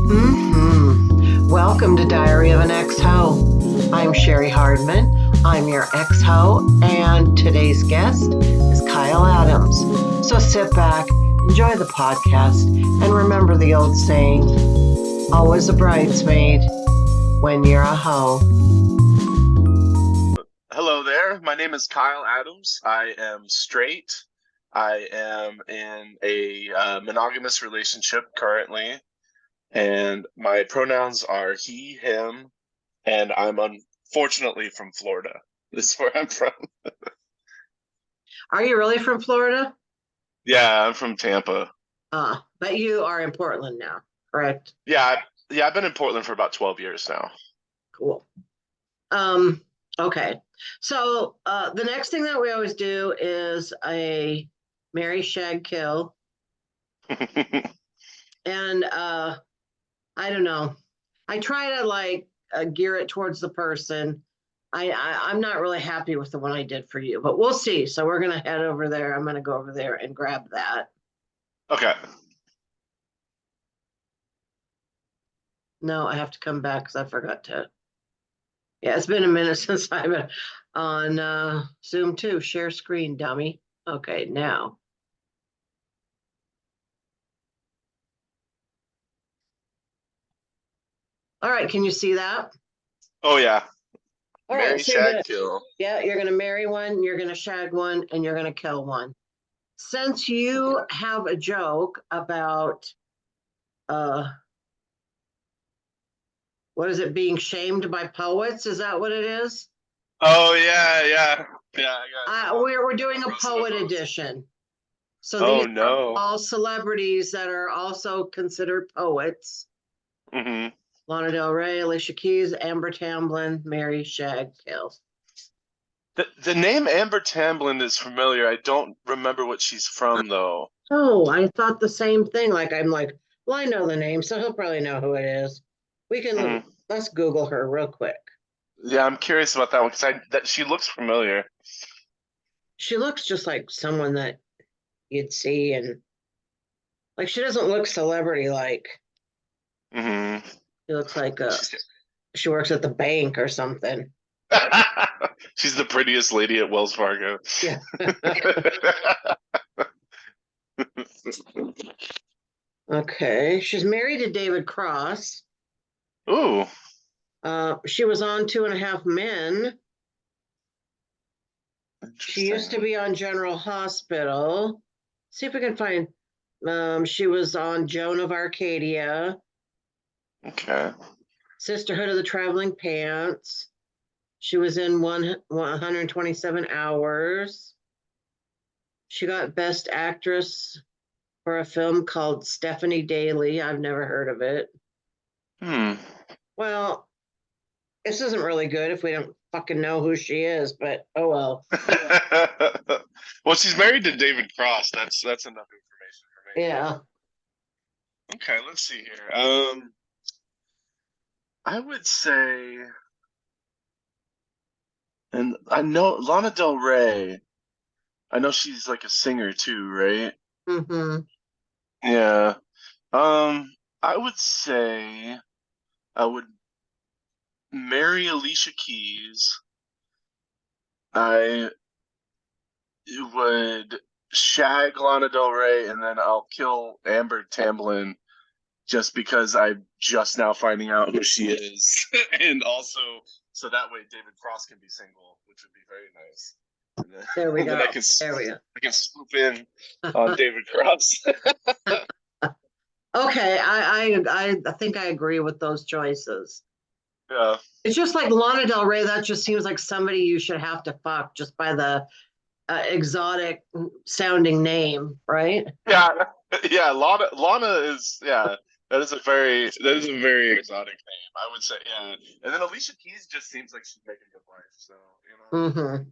Welcome to Diary of an Ex-Ho. I'm Cheri Hardman. I'm your ex-ho, and today's guest is Kyle Adams. So sit back, enjoy the podcast, and remember the old saying, always a bridesmaid when you're a hoe. Hello there. My name is Kyle Adams. I am straight. I am in a monogamous relationship currently, and my pronouns are he, him, and I'm unfortunately from Florida. This is where I'm from. Are you really from Florida? Yeah, I'm from Tampa. But you are in Portland now, correct? Yeah, I've been in Portland for about 12 years now. Cool. Okay. So the next thing that we always do is a marry, shag, kill. And I don't know. I try to gear it towards the person. I'm not really happy with the one I did for you, but we'll see. So we're gonna head over there. I'm gonna go over there and grab that. Okay. No, I have to come back because I forgot to. Yeah, it's been a minute since I've been on Zoom too. Share screen, dummy. Okay, now. All right, can you see that? Oh yeah. All Marry, right, so you're shag, gonna, kill. yeah, you're gonna marry one, you're gonna shag one, and you're gonna kill one. Since you have a joke about what is it, being shamed by poets? Is that what it is? Oh yeah. We're doing a poet edition. So Oh these are no. all celebrities that are also considered poets. Mm-hmm. Lana Del Rey, Alicia Keys, Amber Tamblyn, Mary, Shag, Kill. The name Amber Tamblyn is familiar. I don't remember what she's from though. Oh, I thought the same thing. I'm like, well, I know the name, so he'll probably know who it is. We can let's Google her real quick. Yeah, I'm curious about that one because that she looks familiar. She looks just like someone that you'd see, and like she doesn't look celebrity like. Mm-hmm. She looks like she works at the bank or something. She's the prettiest lady at Wells Fargo. Yeah. Okay. She's married to David Cross. Ooh. She was on Two and a Half Men. She used to be on General Hospital. See if we can find. She was on Joan of Arcadia. Okay. Sisterhood of the Traveling Pants. She was in 127 Hours. She got Best Actress for a film called Stephanie Daly. I've never heard of it. Well, this isn't really good if we don't fucking know who she is, but oh well. Well, she's married to David Cross. That's enough information for me. Yeah. Okay, let's see here. I would say, and I know Lana Del Rey. I know she's like a singer too, right? Mm-hmm. Yeah. I would say I would marry Alicia Keys. I would shag Lana Del Rey, and then I'll kill Amber Tamblyn just because I'm just now finding out who she is, and also so that way David Cross can be single, which would be very nice. There we go. I can swoop in on David Cross. Okay, I think I agree with those choices. Yeah. It's just like Lana Del Rey. That just seems like somebody you should have to fuck just by the exotic sounding name, right? Yeah. Yeah. Lana is That is a very exotic name, I would say. Yeah. And then Alicia Keys just seems like she'd make a good wife. So Mm-hmm.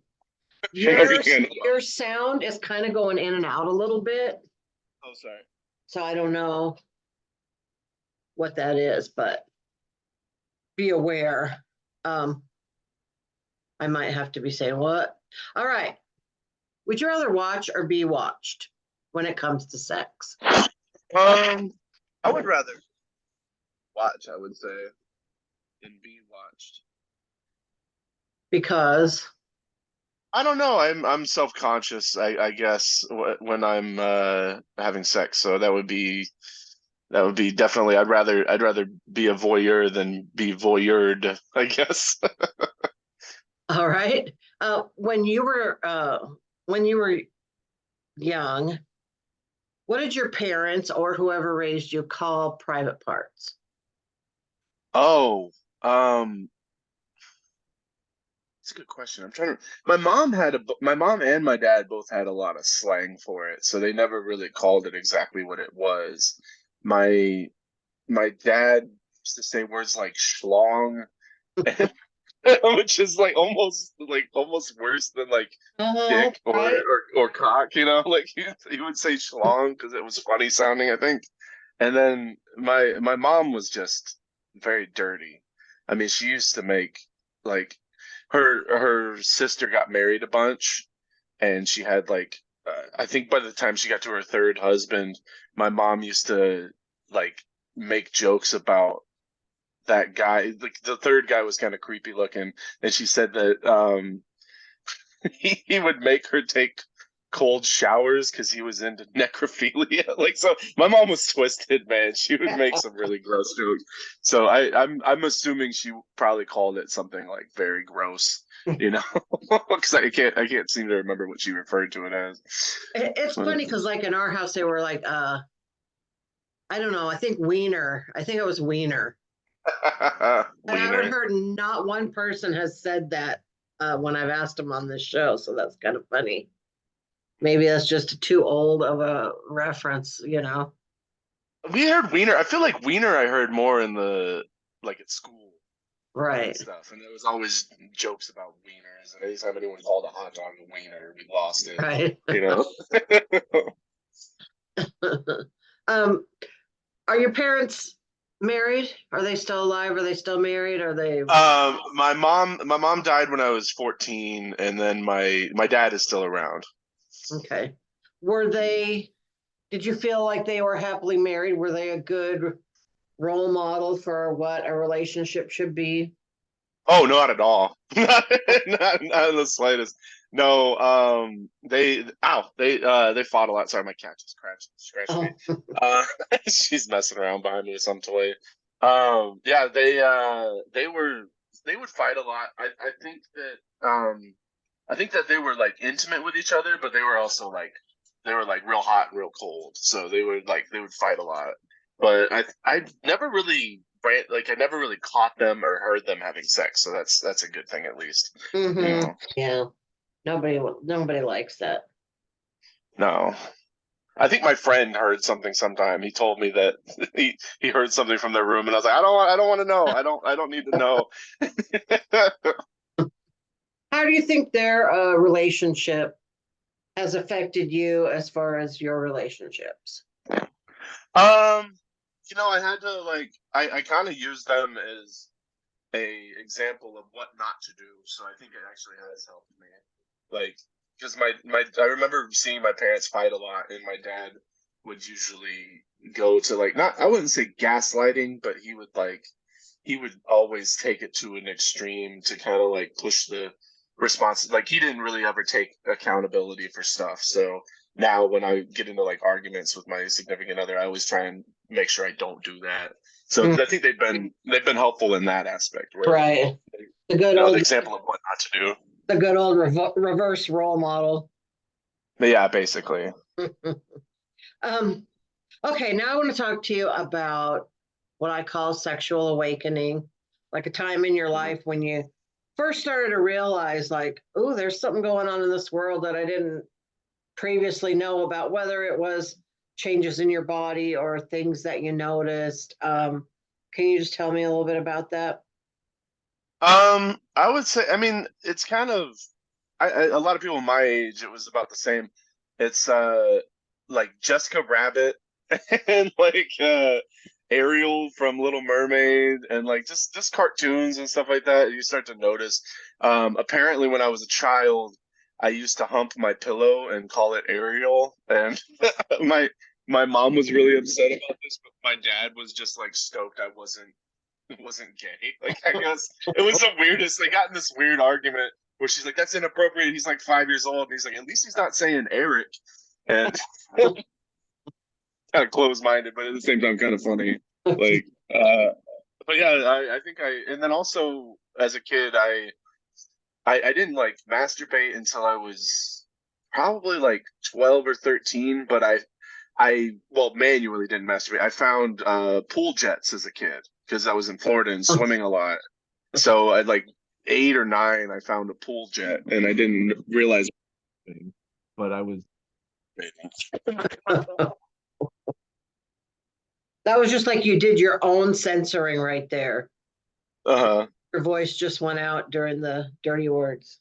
Your sound is kind of going in and out a little bit. Oh, sorry. So I don't know what that is, but be aware. I might have to be saying what. All right. Would you rather watch or be watched when it comes to sex? I would rather. watch, I would say, and be watched. Because, I don't know. I'm self-conscious, I guess, when I'm having sex. So that would be definitely. I'd rather be a voyeur than be voyeured, I guess. all right. When you were young, what did your parents or whoever raised you call private parts? Oh, it's a good question. I'm trying to. My mom and my dad both had a lot of slang for it, so they never really called it exactly what it was. My my dad used to say words like schlong, which is like almost worse than like Uh-huh, dick or right. or cock. Like he would say schlong because it was funny sounding, I think. And then my mom was just very dirty. I mean, she used to make like her sister got married a bunch, and she had like I think by the time she got to her third husband, my mom used to like make jokes about that guy. Like the third guy was kind of creepy looking, and she said that he would make her take cold showers because he was into necrophilia. Like, so my mom was twisted, man. She would make some really gross jokes. So I'm assuming she probably called it something like very gross, you know, because I can't seem to remember what she referred to it as. It's But, funny because like in our house they were like I don't know, I think wiener. I think it was wiener. And I haven't wiener. heard not one person has said that when I've asked them on this show, so that's kind of funny. Maybe that's just too old of a reference, you know? We heard wiener. I feel like wiener. I heard more in the like at school and Right, stuff, and there was always jokes about wieners. And anytime anyone called a hot dog a wiener, we lost it. right. You know. um, are your parents married? Are they still alive? Are they still married? Are they My mom died when I was 14, and then my dad is still around. okay? Were they, did you feel like they were happily married? Were they a good role model for what a relationship should be? Oh, not at all. Not in the slightest. No, they fought a lot. Sorry, my cat just scratched me. Oh, Uh, she's messing around behind me with some toy. Yeah, they would fight a lot. I think that they were like intimate with each other, but they were like real hot and real cold. So they would fight a lot. But I never really like I never really caught them or heard them having sex. So that's a good thing at least. You mm-hmm. know. Yeah. Nobody likes that. No. I think my friend heard something sometime. He told me that he heard something from their room, and I was like, I don't want to know. I don't need to know. How do you think their relationship has affected you as far as your relationships? Um, I had to like I kind of use them as a example of what not to do. So I think it actually has helped me. Like, because I remember seeing my parents fight a lot, and my dad would usually go to like not I wouldn't say gaslighting, but he would always take it to an extreme to kind of like push the response. Like he didn't really ever take accountability for stuff. So now when I get into like arguments with my significant other, I always try and make sure I don't do that. So Mm, I think they've been helpful in that aspect where right. The good the old example of what not to do. reverse role model. But yeah, basically. um, okay, now I want to talk to you about what I call sexual awakening, like a time in your life when you first started to realize, like, oh, there's something going on in this world that I didn't previously know about, whether it was changes in your body or things that you noticed. Can you just tell me a little bit about that? I would say, I mean, it's kind of, a lot of people my age, it was about the same. It's like Jessica Rabbit and like Ariel from Little Mermaid and like just cartoons and stuff like that. You start to notice. Apparently, when I was a child, I used to hump my pillow and call it Ariel, and my my mom was really upset about this, but my dad was just like stoked I wasn't gay. Like I guess it was the weirdest. They got in this weird argument where she's like, "That's inappropriate." He's like 5 years old, and he's like, "At least he's not saying Eric." And kind of closed-minded, but at the same time, kind of funny. Like, but yeah, I think and then also as a kid, I didn't like masturbate until I was probably like 12 or 13, but well, manually didn't masturbate. I found pool jets as a kid because I was in Florida and swimming a lot. So at like 8 or 9, I found a pool jet, and I didn't realize, but I was. That was just like you did your own censoring right there. Uh-huh. Your voice just went out during the dirty words.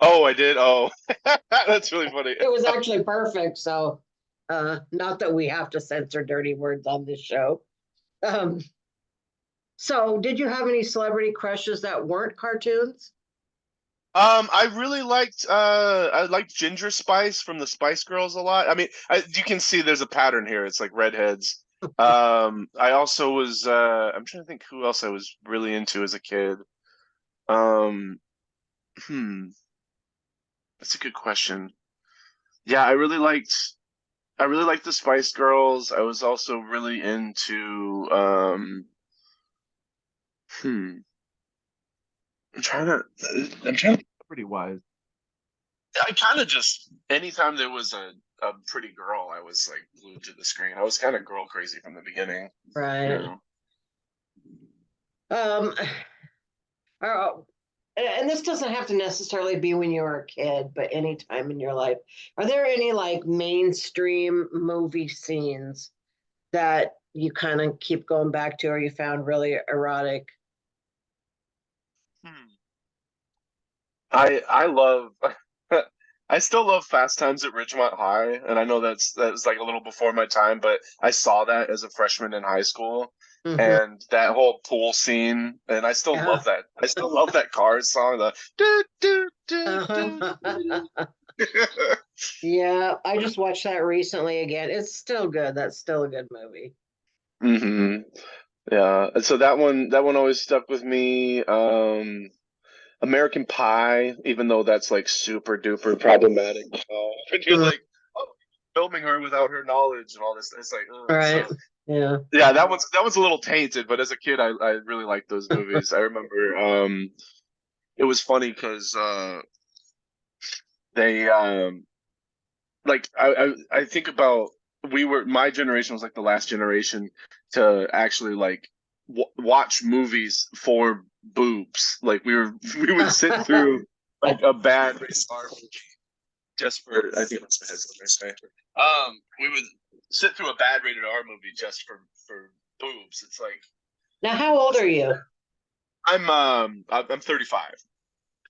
Oh, I did. Oh, that's really funny. It was actually perfect. So, not that we have to censor dirty words on this show. Um, so, did you have any celebrity crushes that weren't cartoons? I liked Ginger Spice from the Spice Girls a lot. I mean, you can see there's a pattern here. It's like redheads. I also was I'm trying to think who else I was really into as a kid. Um, hmm, that's a good question. Yeah, I really liked the Spice Girls. I was also really into hmm, I'm trying to pretty wise. I kind of just anytime there was a pretty girl, I was like glued to the screen. I was kind of girl crazy from the beginning. You Right. know. Um, uh, and this doesn't have to necessarily be when you were a kid, but any time in your life. Are there any like mainstream movie scenes that you kind of keep going back to or you found really erotic? Hmm. I love I still love Fast Times at Ridgemont High, and I know that's like a little before my time, but I saw that as a freshman in high school, Mhm. and that whole pool scene, and I still Yeah. love that. I still love that Cars song, the do do do do. Uh-huh. Do. Yeah, I just watched that recently again. It's still good. That's still a good movie. hmm Yeah, and so that one always stuck with me. American Pie, even though that's like super duper problematic. And you're Mm, like, oh, filming her without her knowledge and all this. It's like, all ugh. right. So Yeah. yeah, that one's a little tainted, but as a kid, I really liked those movies. I remember it was funny because they like I think about my generation was like the last generation to actually like watch movies for boobs. Like we would sit through like a bad rated R movie just for I think that's the headline right there. We would sit through a bad rated R movie just for boobs. It's like Now, how old are you? I'm 35,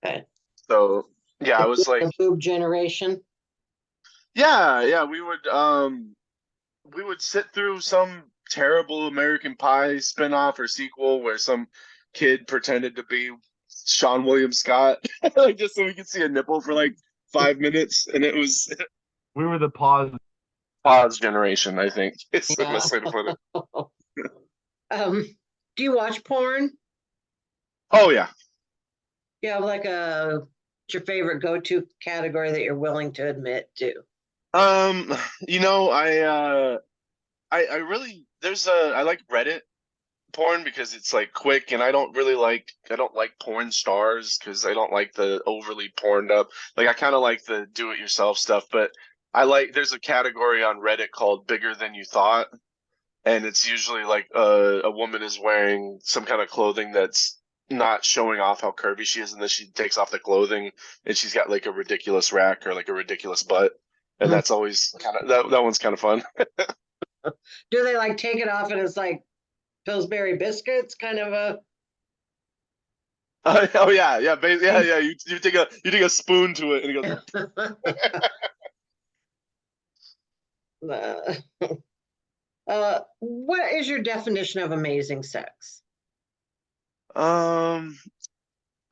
Okay. so yeah, I was like The boob generation. yeah we would sit through some terrible American Pie spinoff or sequel where some kid pretended to be Sean William Scott, like just so we could see a nipple for like 5 minutes, and it was we were the pause generation. I think it's the Yeah. best way to put it. Um, do you watch porn? Oh yeah, Do you have like what's your favorite go-to category that you're willing to admit to? um, I really I like Reddit porn because it's like quick, and I don't like porn stars because I don't like the overly porned up. Like I kind of like the do it yourself stuff, but there's a category on Reddit called bigger than you thought, and it's usually like a woman is wearing some kind of clothing that's not showing off how curvy she is, and then she takes off the clothing and she's got like a ridiculous rack or like a ridiculous butt, and Mhm. that's always kind of that one's kind of fun. Do they like take it off and it's like Pillsbury biscuits, kind of a? Oh yeah, yeah, yeah. You take a spoon to it, and it goes. Uh, what is your definition of amazing sex? Um,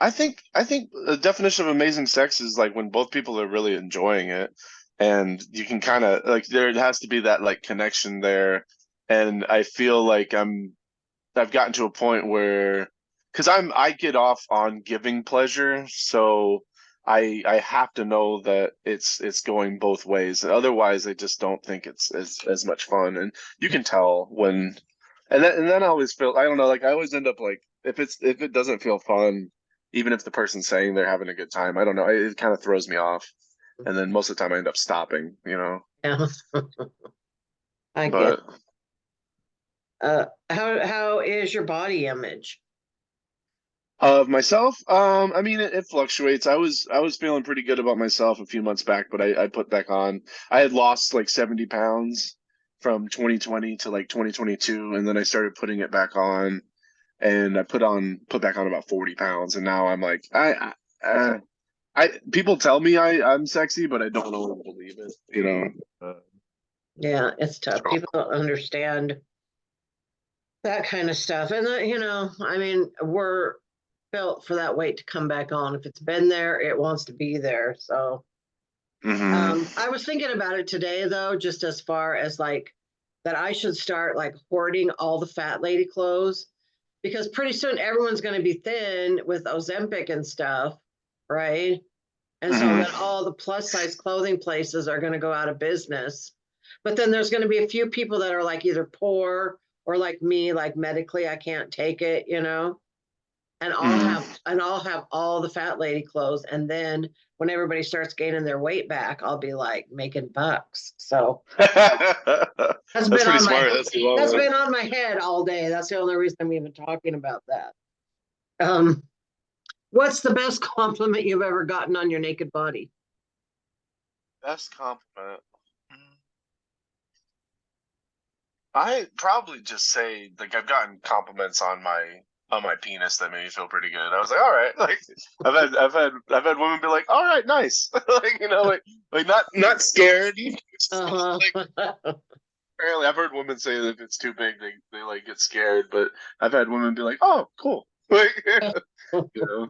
I think the definition of amazing sex is like when both people are really enjoying it. and you can kind of like there has to be that like connection there, and I feel like I've gotten to a point where because I get off on giving pleasure, so I have to know that it's going both ways. Otherwise, I just don't think it's as much fun. And you can tell when, and then I always feel I don't know, like I always end up like if it doesn't feel fun, even if the person's saying they're having a good time, I don't know, it kind of throws me off. And then most of the time I end up stopping, Yeah, I get. But How is your body image? of myself, I mean, it fluctuates. I was feeling pretty good about myself a few months back, but I put back on. I had lost like 70 pounds from 2020 to like 2022, and then I started putting it back on, and I put back on about 40 pounds, and now I'm like, people tell me I'm sexy, but I don't always believe it. Yeah, it's tough. So. People don't understand that kind of stuff. And I mean, we're built for that weight to come back on. If it's been there, it wants to be there. So Hmm. I was thinking about it today though, just as far as like that I should start like hoarding all the fat lady clothes because pretty soon everyone's going to be thin with Ozempic and stuff, right? And so then Hmm. all the plus size clothing places are going to go out of business. But then there's going to be a few people that are like either poor or like me, like medically I can't take it, and Hmm. I'll have all the fat lady clothes. And then when everybody starts gaining their weight back, I'll be like making bucks. So that's That's been pretty on my smart. that's been on my head all day. That's the only reason I'm even talking about that. Um, what's the best compliment you've ever gotten on your naked body? Best compliment. I probably just say like I've gotten compliments on my penis that made me feel pretty good. I was like, all right, like I've had women be like, all right, nice, like like not scared. Like Uh-huh. apparently, I've heard women say that if it's too big, they like get scared, but I've had women be like, oh, cool, like you know.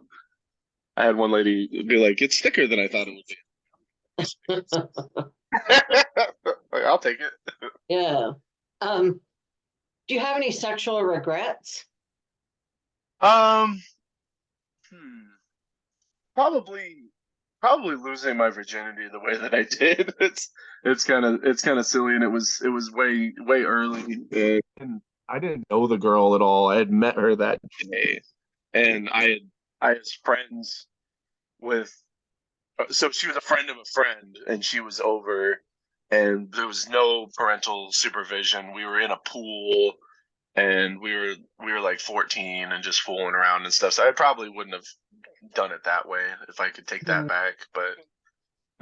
I had one lady be like, it's thicker than I thought it would be. Like, I'll take it. Yeah. Um, do you have any sexual regrets? Um, hmm. Probably probably losing my virginity the way that I did. It's kind of silly, and it was way early. And I didn't know the girl at all. I had met her that day, and I was friends with. So she was a friend of a friend, and she was over, and there was no parental supervision. We were in a pool, and we were like 14 and just fooling around and stuff. So I probably wouldn't have done it that way if I could take that Mm. back, but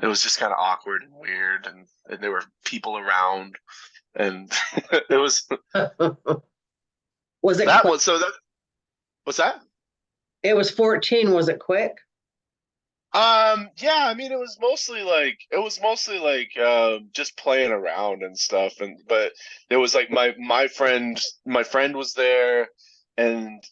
it was just kind of awkward and weird, and there were people around, and it was Was it that quick? was so that what's that? It was 14. Was it quick? Yeah, I mean it was mostly like just playing around and stuff, and but there was like my friend was there, and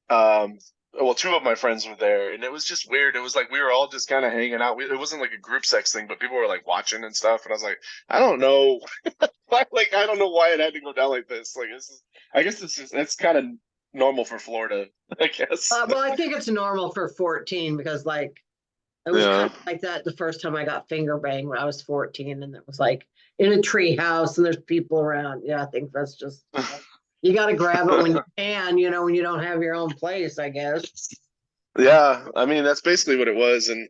um well, two of my friends were there, and it was just weird. It was like we were all just kind of hanging out. It wasn't like a group sex thing, but people were like watching and stuff, and I was like, I don't know, like I don't know why it had to go down like this. Like I guess it's kind of normal for Florida, I guess. Well, I think it's normal for 14 because like it was kind Yeah. of like that the first time I got finger banged when I was 14, and it was like in a tree house and there's people around. Yeah, I think that's just you got to grab it when you can, when you don't have your own place, I guess. Yeah, I mean that's basically what it was, and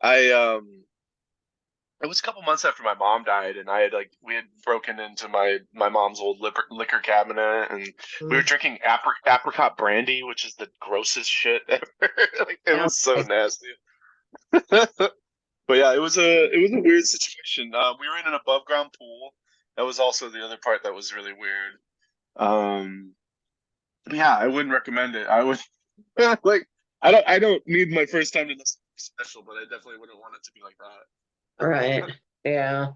I it was a couple months after my mom died, and we had broken into my mom's old liquor cabinet, and we were Mm, drinking apricot brandy, which is the grossest shit ever. Like it yeah. was so nasty. But yeah, it was a weird situation. We were in an above ground pool. That was also the other part that was really weird. Um, but yeah, I wouldn't recommend it. I would like I don't need my first time to this special, but I definitely wouldn't want it to be like Right. that. Yeah.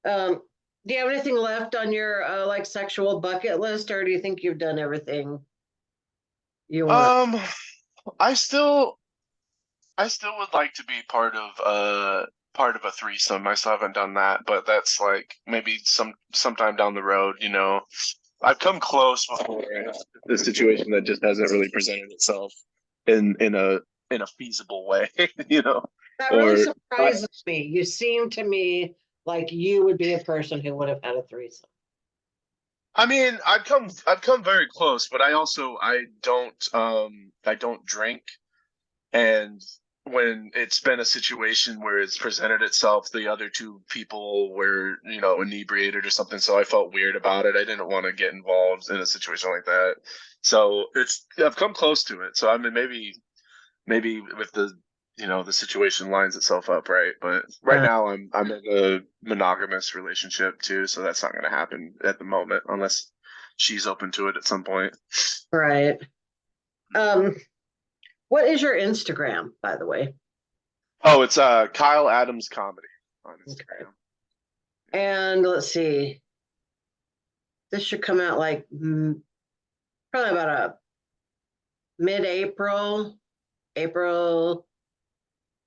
Um, do you have anything left on your like sexual bucket list, or do you think you've done everything you want? I still I still would like to be part of part of a threesome. I still haven't done that, but that's like maybe sometime down the road. I've come close before. The situation that just hasn't really presented itself in a feasible way. That really Or I, surprises me. You seem to me like you would be a person who would have had a threesome. I mean, I've come very close, but I don't drink. And when it's been a situation where it's presented itself, the other two people were, inebriated or something, so I felt weird about it. I didn't want to get involved in a situation like that. So I've come close to it. So I mean, maybe if the situation lines itself up right. But right Uh, now I'm in a monogamous relationship too, so that's not going to happen at the moment unless she's open to it at some point. right. Um, what is your Instagram, by the way? Oh, it's Kyle Adams Comedy on Okay. Instagram. And let's see. This should come out like probably about a mid-April. April.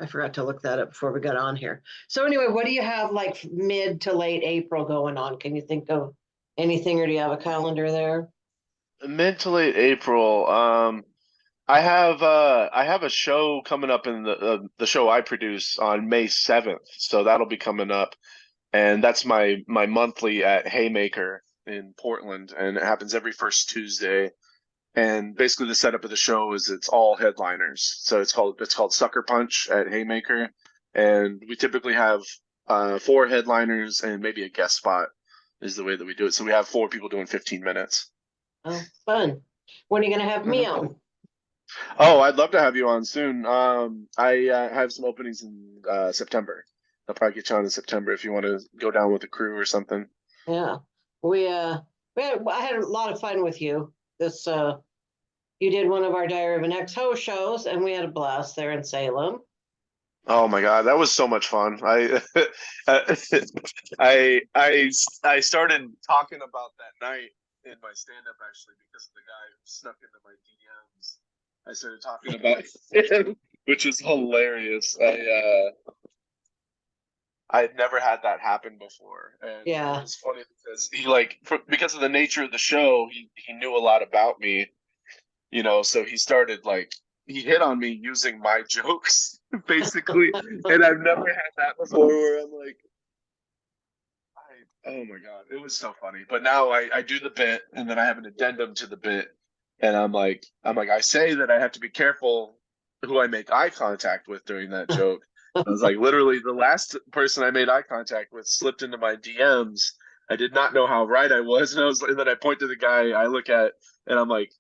I forgot to look that up before we got on here. So anyway, what do you have like mid to late April going on? Can you think of anything, or do you have a calendar there? Mid to late April. I have a show coming up in the show I produce on May 7th, so that'll be coming up, and that's my monthly at Haymaker in Portland, and it happens every first Tuesday. And basically, the setup of the show is it's all headliners. So it's called Sucker Punch at Haymaker, and we typically have four headliners and maybe a guest spot is the way that we do it. So we have four people doing 15 minutes. Oh, fun. When are you going to have me Mhm. on? Oh, I'd love to have you on soon. I have some openings in September. I'll probably get you on in September if you want to go down with a crew or something. Yeah. I had a lot of fun with you. You did one of our Diary of an Ex-Ho shows, and we had a blast there in Salem. Oh my God, that was so much fun. I started talking about that night in my stand-up actually because of the guy who snuck into my DMs. I started talking about him, which is hilarious. I had never had that happen before, and it Yeah. was funny because because of the nature of the show, he knew a lot about me, so he started he hit on me using my jokes basically, and I've never had that before where I'm like, oh my God, it was so funny. But now I do the bit and then I have an addendum to the bit, and I'm like I say that I have to be careful who I make eye contact with during that joke. I was like, literally, the last person I made eye contact with slipped into my DMs. I did not know how right I was, and then I point to the guy I look at, and I'm like,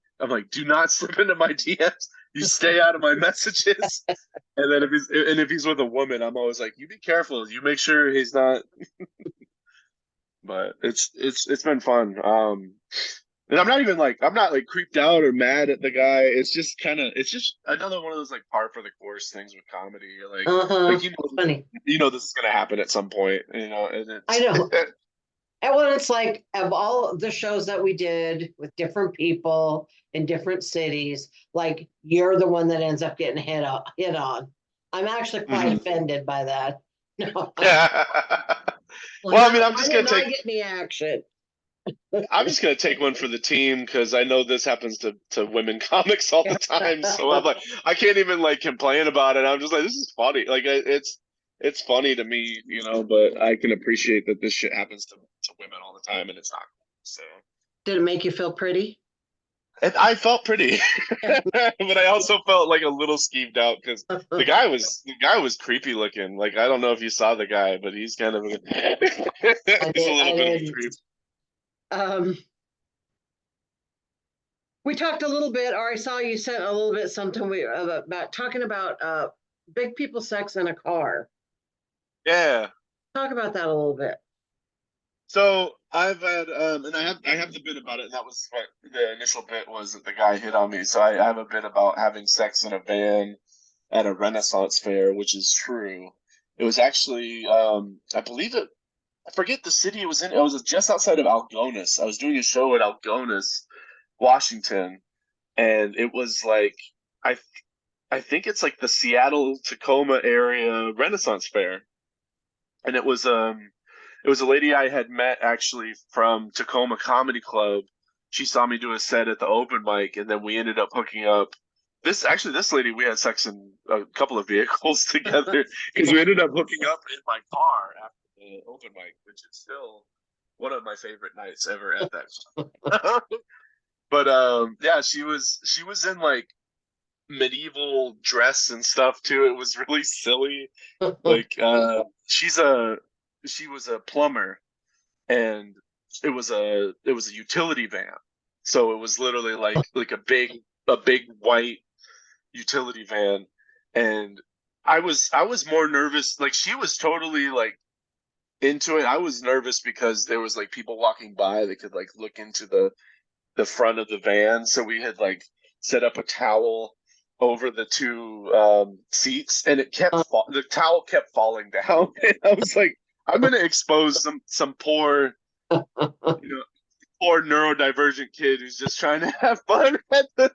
do not slip into my DMs. You stay out of my messages. And then if he's with a woman, I'm always like, you be careful. You make sure he's not. But it's been fun. And I'm not creeped out or mad at the guy. It's just another one of those par for the course things with comedy. Uh-huh. Funny. This is gonna happen at some point. And I it's know. And well, it's like of all the shows that we did with different people in different cities, like you're the one that ends up getting hit on. I'm actually quite Mhm. offended by that. No, Well, I mean, why didn't I get any action? I'm just gonna take one for the team because I know this happens to women comics all the time. So I'm like, I can't even complain about it. I'm just like, this is funny. It's funny to me, but I can appreciate that this shit happens to women all the time, and it's not cool. So Did it make you feel pretty? and I felt pretty, but I also felt like a little skeeved out because the guy was creepy looking. I don't know if you saw the guy, but he's kind of he's a I little bit of a didn't. creep. Um, we talked a little bit, or I saw you sent a little bit something about talking about big people sex in a car. Yeah. Talk about that a little bit. So I've had and I have the bit about it, and that was what the initial bit was that the guy hit on me. So I have a bit about having sex in a van at a Renaissance fair, which is true. It was actually I believe I forget the city it was in. It was just outside of Algonis. I was doing a show at Algonis, Washington, and it was I I think it's the Seattle Tacoma area Renaissance fair. and it was a lady I had met actually from Tacoma Comedy Club. She saw me do a set at the open mic, and then we ended up hooking up. This lady, we had sex in a couple of vehicles together because we ended up hooking up in my car after the open mic, which is still one of my favorite nights ever at that. But yeah, she was in like medieval dress and stuff too. It was really silly. Like she was a plumber, and it was a utility van. So it was literally like a big white utility van, and I was more nervous. Like she was totally like into it. I was nervous because there was like people walking by that could like look into the front of the van. So we had like set up a towel over the two seats, and the towel kept falling down. And I was like, I'm gonna expose some poor, you know, poor neurodivergent kid who's just trying to have fun at the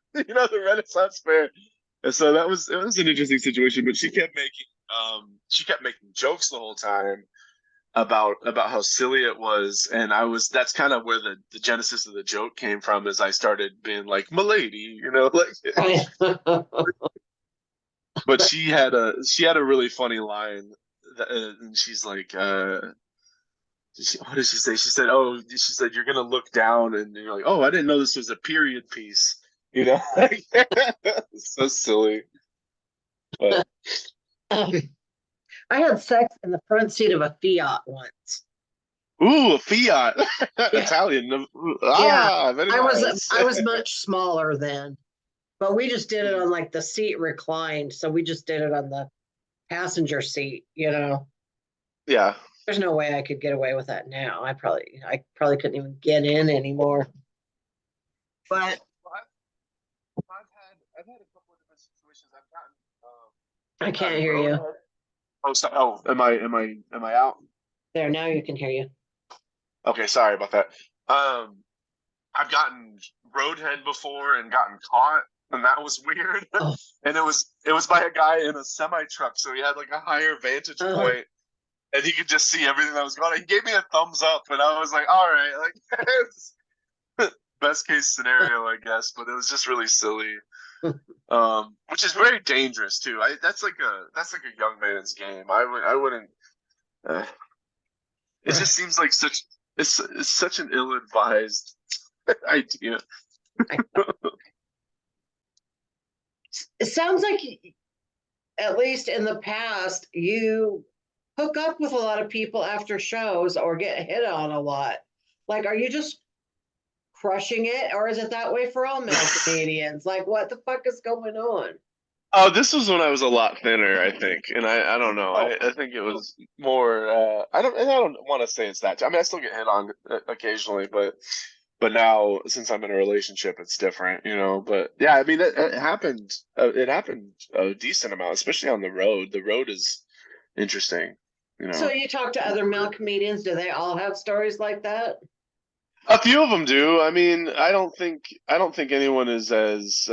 Renaissance fair. And so it was an interesting situation. But she kept making jokes the whole time about how silly it was, and that's kind of where the genesis of the joke came from, as I started being like "milady," like. But she had a really funny line, and she's like, what did she say? She said, "You're gonna look down, and you're like, oh, I didn't know this was a period piece." So silly. But I had sex in the front seat of a Fiat once. ooh, a Fiat, Yeah, Italian. yeah. Very I was nice. I was much smaller then, but we just did it on like the seat reclined, so we just did it on the passenger seat. Yeah. There's no way I could get away with that now. I probably couldn't even get in anymore. But I've had a couple of different situations. I've gotten I I've can't gotten hear you. roadhead. Am I out? There, now you can hear you. Okay, sorry about that. Um, I've gotten roadhead before and gotten caught, and that was weird. Oh, And it was by a guy in a semi truck, so he had like a higher vantage uh, point, and he could just see everything that was going on. He gave me a thumbs up, and I was like, all right, like it's best case scenario, I guess. But it was just really silly. Which is very dangerous too. That's like a young man's game. I wouldn't. Uh, it right. just seems like it's such an ill-advised idea. It sounds like, at least in the past, you hook up with a lot of people after shows or get hit on a lot. Like, are you just crushing it, or is it that way for all male comedians? Like, what the fuck is going on? Oh, this was when I was a lot thinner, I think, and I don't know. Oh, I think it was more. I don't want to say it's that. I mean, I still get hit on occasionally, but now since I'm in a relationship, it's different. But yeah, I mean, it happened. It happened a decent amount, especially on the road. The road is interesting. You so know, you talk to other male comedians? Do they all have stories like that? a few of them do. I mean, I don't think anyone is as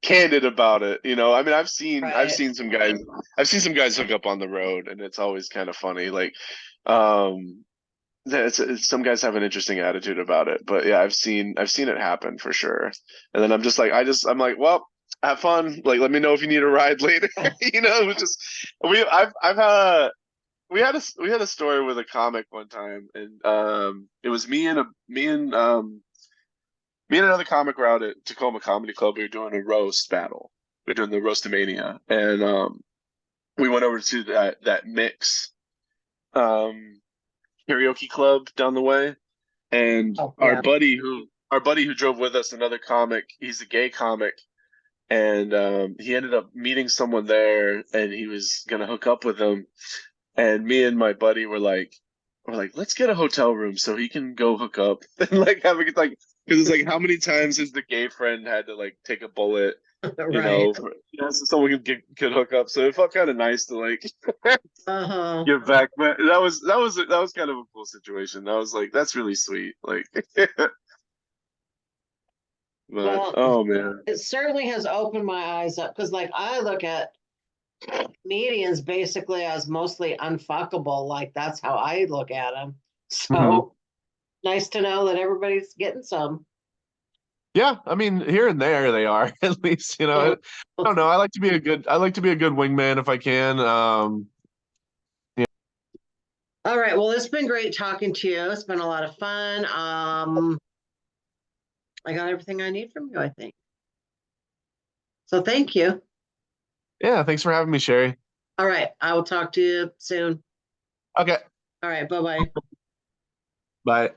candid about it. I mean, I've Right. seen some guys hook up on the road, and it's always kind of funny. Like, um, some guys have an interesting attitude about it, but yeah, I've seen it happen for sure. And then I'm like, well, have fun. Like, let me know if you need a ride later. It was just I've we had a story with a comic one time, and it was me and another comic were out at Tacoma Comedy Club. We were doing a roast battle. We were doing the Roastamania, and we went over to that mix um, karaoke club down the way, and Oh, our yeah. buddy who drove with us, another comic. He's a gay comic, and he ended up meeting someone there, and he was gonna hook up with them. And me and my buddy were like, let's get a hotel room so he can go hook up and like have a good like because it's like how many times has the gay friend had to like take a bullet, Right. so someone could hook up. So it felt kind of nice to like Uh-huh. give back. But that was kind of a cool situation. I was like, that's really sweet. Like, but Well, oh man, it certainly has opened my eyes up because, like, I look at comedians basically as mostly unfuckable. Like that's how I look at them. Mhm. So nice to know that everybody's getting some. Yeah, I mean, here and there they are at least. I don't know. I like to be a good wingman if I can. All right. Well, it's been great talking to you. It's been a lot of fun. I got everything I need from you, I think. So thank you. Yeah, thanks for having me, Cheri. All right. I will talk to you soon. Okay, All right. Bye bye. bye.